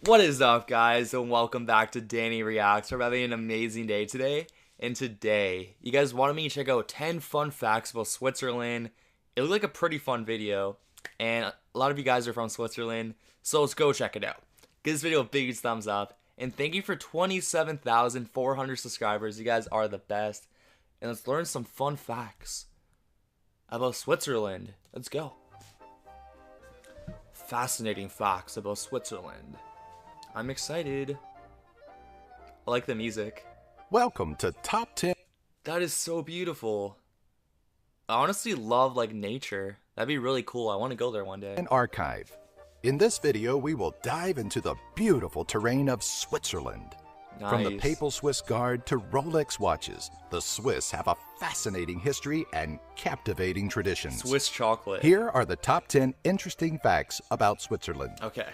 What is up, guys, and welcome back to Danny Reacts. We're having an amazing day today, and today, you guys wanted me to check out 10 fun facts about Switzerland. It looked like a pretty fun video, and a lot of you guys are from Switzerland, so let's go check it out. Give this video a big thumbs up, and thank you for 27,400 subscribers. You guys are the best, and let's learn some fun facts about Switzerland. Let's go. Fascinating facts about Switzerland. I'm excited. I like the music. Welcome to Top 10 That is so beautiful. I honestly love like nature. That'd be really cool. I want to go there one day. Archive. In this video, we will dive into the beautiful terrain of Switzerland. Nice. From the Papal Swiss Guard to Rolex watches, the Swiss have a fascinating history and captivating traditions. Swiss chocolate. Here are the top 10 interesting facts about Switzerland. Okay.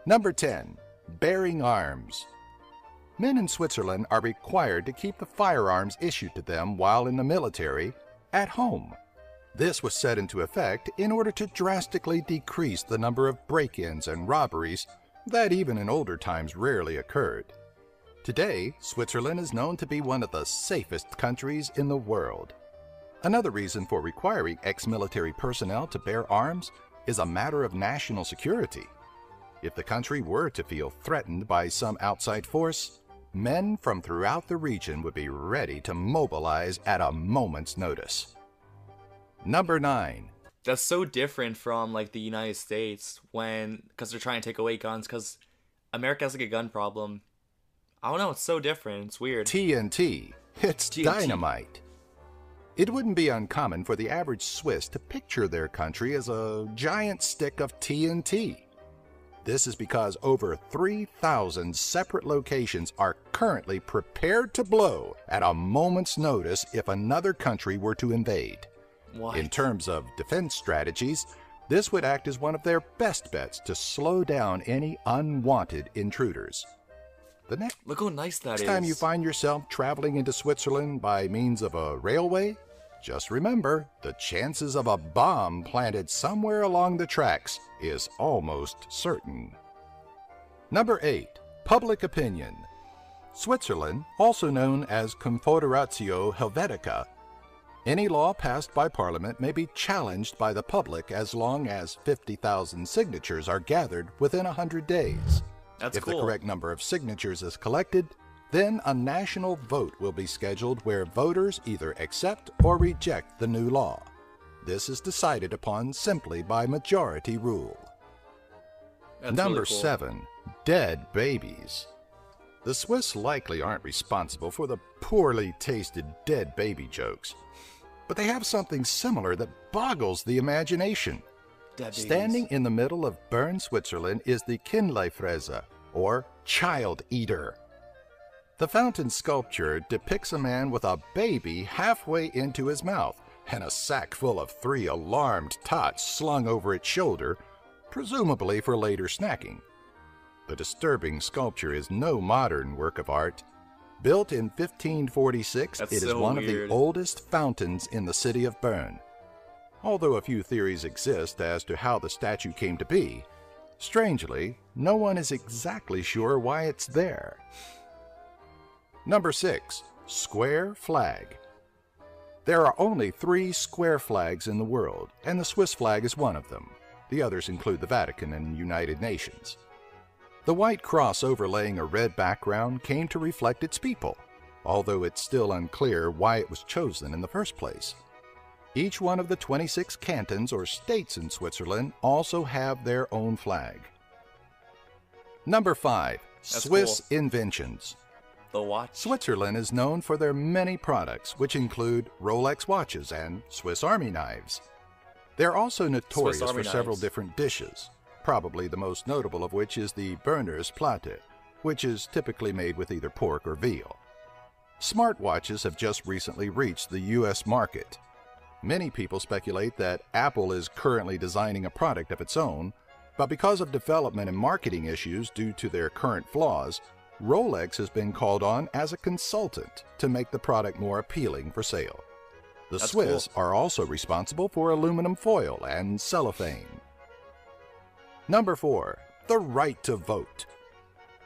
Number 10. Bearing arms. Men in Switzerland are required to keep the firearms issued to them while in the military at home. This was set into effect in order to drastically decrease the number of break-ins and robberies that even in older times rarely occurred. Today, Switzerland is known to be one of the safest countries in the world. Another reason for requiring ex-military personnel to bear arms is a matter of national security. If the country were to feel threatened by some outside force, men from throughout the region would be ready to mobilize at a moment's notice. Number 9. That's so different from like the United States because they're trying to take away guns because America has like a gun problem. I don't know, it's so different. It's weird. TNT. It's TNT. dynamite. It wouldn't be uncommon for the average Swiss to picture their country as a giant stick of TNT. This is because over 3,000 separate locations are currently prepared to blow at a moment's notice if another country were to invade. What? In terms of defense strategies, this would act as one of their best bets to slow down any unwanted intruders. The next Look how nice that is. time you find yourself traveling into Switzerland by means of a railway, just remember the chances of a bomb planted somewhere along the tracks is almost certain. Number 8. Public opinion. Switzerland, also known as Confederatio Helvetica. Any law passed by Parliament may be challenged by the public as long as 50,000 signatures are gathered within 100 days. That's If cool. the correct number of signatures is collected, then a national vote will be scheduled where voters either accept or reject the new law. This is decided upon simply by majority rule. That's Number really cool. 7. Dead babies. The Swiss likely aren't responsible for the poorly tasted dead baby jokes, but they have something similar that boggles the imagination. Dead babies. Standing in the middle of Bern, Switzerland is the Kindleifresser, or child eater. The fountain sculpture depicts a man with a baby halfway into his mouth and a sack full of 3 alarmed tots slung over its shoulder, presumably for later snacking. The disturbing sculpture is no modern work of art. Built in 1546, That's it is so one weird. of the oldest fountains in the city of Bern. Although a few theories exist as to how the statue came to be, strangely, no one is exactly sure why it's there. Number 6. Square flag. There are only 3 square flags in the world, and the Swiss flag is one of them. The others include the Vatican and United Nations. The white cross overlaying a red background came to reflect its people, although it's still unclear why it was chosen in the first place. Each one of the 26 cantons or states in Switzerland also have their own flag. Number 5. That's Swiss cool. inventions. The watch. Switzerland is known for their many products, which include Rolex watches and Swiss Army knives. They're also notorious Army for several knives. different dishes, probably the most notable of which is the Berner's Platte, which is typically made with either pork or veal. Smartwatches have just recently reached the U.S. market. Many people speculate that Apple is currently designing a product of its own, but because of development and marketing issues due to their current flaws, Rolex has been called on as a consultant to make the product more appealing for sale. The That's Swiss cool. are also responsible for aluminum foil and cellophane. Number 4. The right to vote.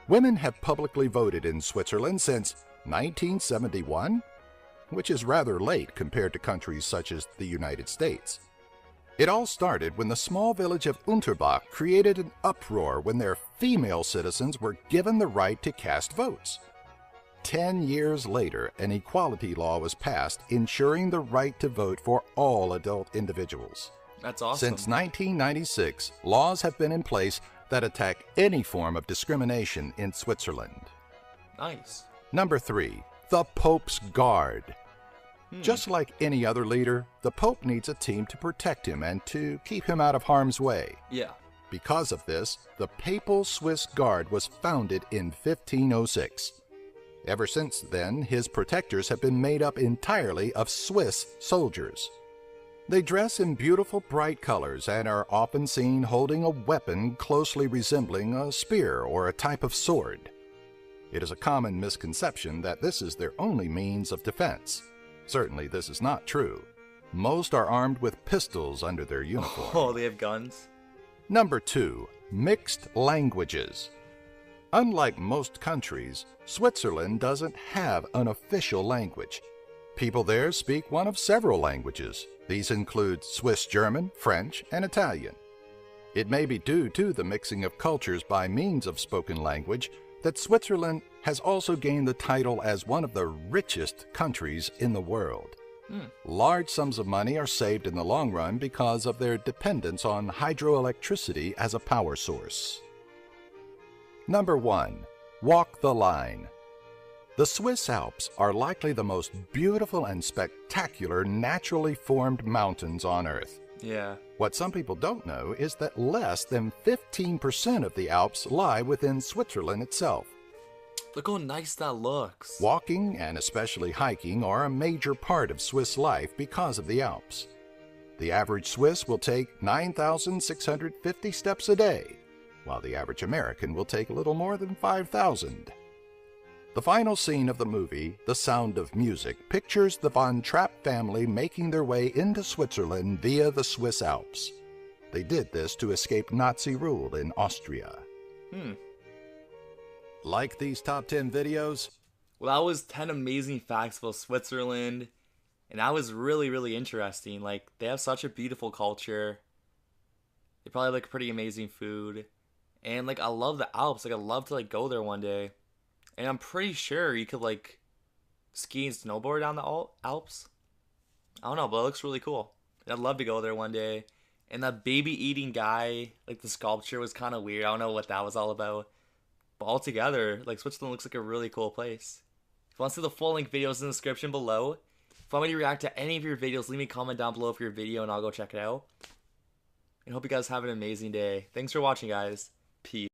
Women have publicly voted in Switzerland since 1971, which is rather late compared to countries such as the United States. It all started when the small village of Unterbach created an uproar when their female citizens were given the right to cast votes. 10 years later, an equality law was passed ensuring the right to vote for all adult individuals. That's awesome. Since 1996, laws have been in place that attack any form of discrimination in Switzerland. Nice. Number 3, the Pope's Guard. Just like any other leader, the Pope needs a team to protect him and to keep him out of harm's way. Yeah. Because of this, the Papal Swiss Guard was founded in 1506. Ever since then, his protectors have been made up entirely of Swiss soldiers. They dress in beautiful bright colors and are often seen holding a weapon closely resembling a spear or a type of sword. It is a common misconception that this is their only means of defense. Certainly this is not true. Most are armed with pistols under their uniform. Oh, they have guns? Number 2, mixed languages. Unlike most countries, Switzerland doesn't have an official language. People there speak one of several languages. These include Swiss German, French, and Italian. It may be due to the mixing of cultures by means of spoken language that Switzerland has also gained the title as one of the richest countries in the world. Large sums of money are saved in the long run because of their dependence on hydroelectricity as a power source. Number 1, walk the line. The Swiss Alps are likely the most beautiful and spectacular naturally formed mountains on Earth. Yeah. What some people don't know is that less than 15% of the Alps lie within Switzerland itself. Look how nice that looks. Walking, and especially hiking, are a major part of Swiss life because of the Alps. The average Swiss will take 9,650 steps a day, while the average American will take a little more than 5,000. The final scene of the movie, The Sound of Music, pictures the Von Trapp family making their way into Switzerland via the Swiss Alps. They did this to escape Nazi rule in Austria. Like these top 10 videos? Well, that was 10 amazing facts about Switzerland, and that was really, really interesting. Like, they have such a beautiful culture. They probably have, like, pretty amazing food. And, like, I love the Alps. Like, I'd love to, like, go there one day. And I'm pretty sure you could, like, ski and snowboard down the Alps. I don't know, but it looks really cool. I'd love to go there one day. And that baby-eating guy, like, the sculpture was kind of weird. I don't know what that was all about. But altogether, like, Switzerland looks like a really cool place. If you want to see the full-length videos in the description below. If you want me to react to any of your videos, leave me a comment down below for your video and I'll go check it out. And hope you guys have an amazing day. Thanks for watching, guys. Peace.